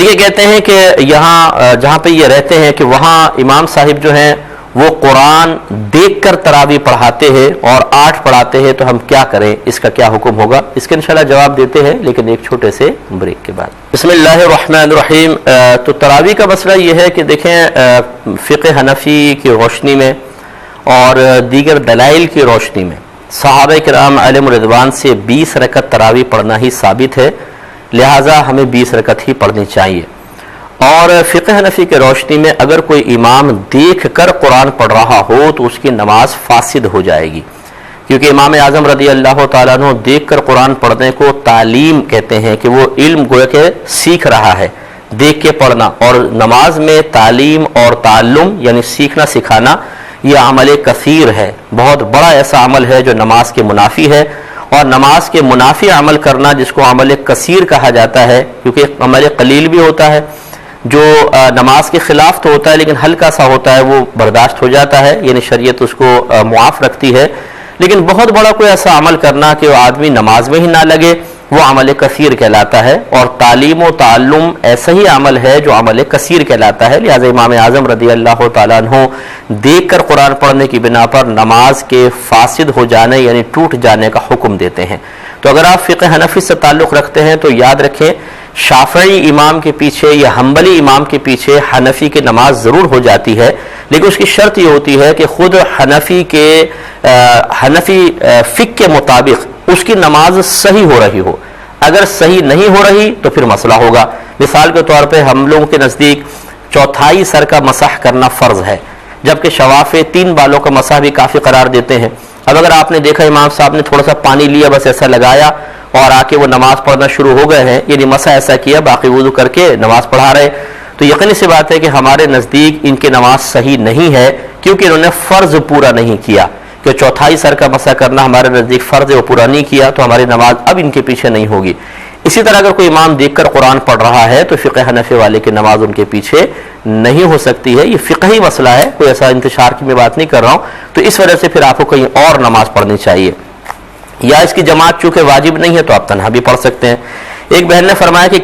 ये कहते हैं कि यहाँ जहाँ पे ये रहते हैं कि वहाँ इमाम साहिब जो हैं वो कुरान देखकर तरावी पढ़ाते हैं और 8 पढ़ाते हैं, तो हम क्या करें, इसका क्या हुक्म होगा, इसके इंशाल्लाह जवाब देते हैं, लेकिन एक छोटे से ब्रेक के बाद। बिस्मिल्लाहिर्रहमानिर्रहीम। तो तरावी का मसला ये है कि देखें फ़िक़्ह हनफ़ी की रोशनी में और दीगर दलाइल की रोशनी में सहाबा किराम अलैहिम रिज़वान से 20 रकत तरावी पढ़ना ही साबित है, लिहाजा हमें 20 रकत ही पढ़नी चाहिए। और फ़िक़्ह हनफ़ी के रोशनी में अगर कोई इमाम देख कर कुरान पढ़ रहा हो तो उसकी नमाज फासिद हो जाएगी, क्योंकि इमाम आज़म रज़ी अल्लाह ताला अन्हु देख कर कुरान पढ़ने को तालीम कहते हैं कि वो इल्म गोया के सीख रहा है, देख के पढ़ना। और नमाज में तालीम और ताल्लुम यानी सीखना सिखाना यह अमल कसीर है, बहुत बड़ा ऐसा अमल है जो नमाज के मुनाफी है। और नमाज के मुनाफी अमल करना जिसको अमल कसीर कहा जाता है, क्योंकि अमल कलील भी होता है जो नमाज के खिलाफ तो होता है लेकिन हल्का सा होता है, वो बर्दाश्त हो जाता है, यानी शरीयत उसको मुआफ़ रखती है। लेकिन बहुत बड़ा कोई ऐसा अमल करना कि वो आदमी नमाज में ही ना लगे, वो अमल कसीर कहलाता है। और तालीम व ताल्लुम ऐसा ही अमल है जो अमल कसीर कहलाता है। लिहाजा इमाम आज़म रज़ी अल्लाह ताला अन्हु देख कर कुरान पढ़ने की बिना पर नमाज के फासिद हो जाने यानी टूट जाने का हुक्म देते हैं। तो अगर आप फ़िक़्ह हनफ़ी से ताल्लुक़ रखते हैं तो याद रखें, शाफ़ई इमाम के पीछे या हम्बली इमाम के पीछे हनफ़ी की नमाज ज़रूर हो जाती है, लेकिन उसकी शर्त ये होती है कि ख़ुद हनफ़ी फ़िक़्ह के मुताबिक उसकी नमाज सही हो रही हो। अगर सही नहीं हो रही तो फिर मसला होगा। मिसाल के तौर पे हम लोगों के नज़दीक चौथाई सर का मसाह करना फ़र्ज़ है, जबकि शवाफ़े 3 बालों का मसाह भी काफ़ी करार देते हैं। अब अगर आपने देखा इमाम साहब ने थोड़ा सा पानी लिया, बस ऐसा लगाया और आके वो नमाज पढ़ना शुरू हो गए हैं, यानी मसा ऐसा किया, बाकी वुज़ू करके नमाज पढ़ा रहे, तो यकीनी सी बात है कि हमारे नज़दीक इनकी नमाज सही नहीं है, क्योंकि इन्होंने फ़र्ज़ पूरा नहीं किया। कि चौथाई सर का मसा करना हमारे नज़दीक फ़र्ज़ है, वो पूरा नहीं किया, तो हमारी नमाज अब इनके पीछे नहीं होगी। इसी तरह अगर कोई इमाम देखकर कुरान पढ़ रहा है तो फ़िक़्ह हनफ़ी वाले की नमाज उनके पीछे नहीं हो सकती है। ये फ़िक़ही मसला है, कोई ऐसा इंतशार की मैं बात नहीं कर रहा हूँ। तो इस वजह से फिर आपको कहीं और नमाज पढ़नी चाहिए, या इसकी जमात चूँकि वाजिब नहीं है तो आप तन्हा भी पढ़ सकते हैं। एक बहन ने फरमाया कि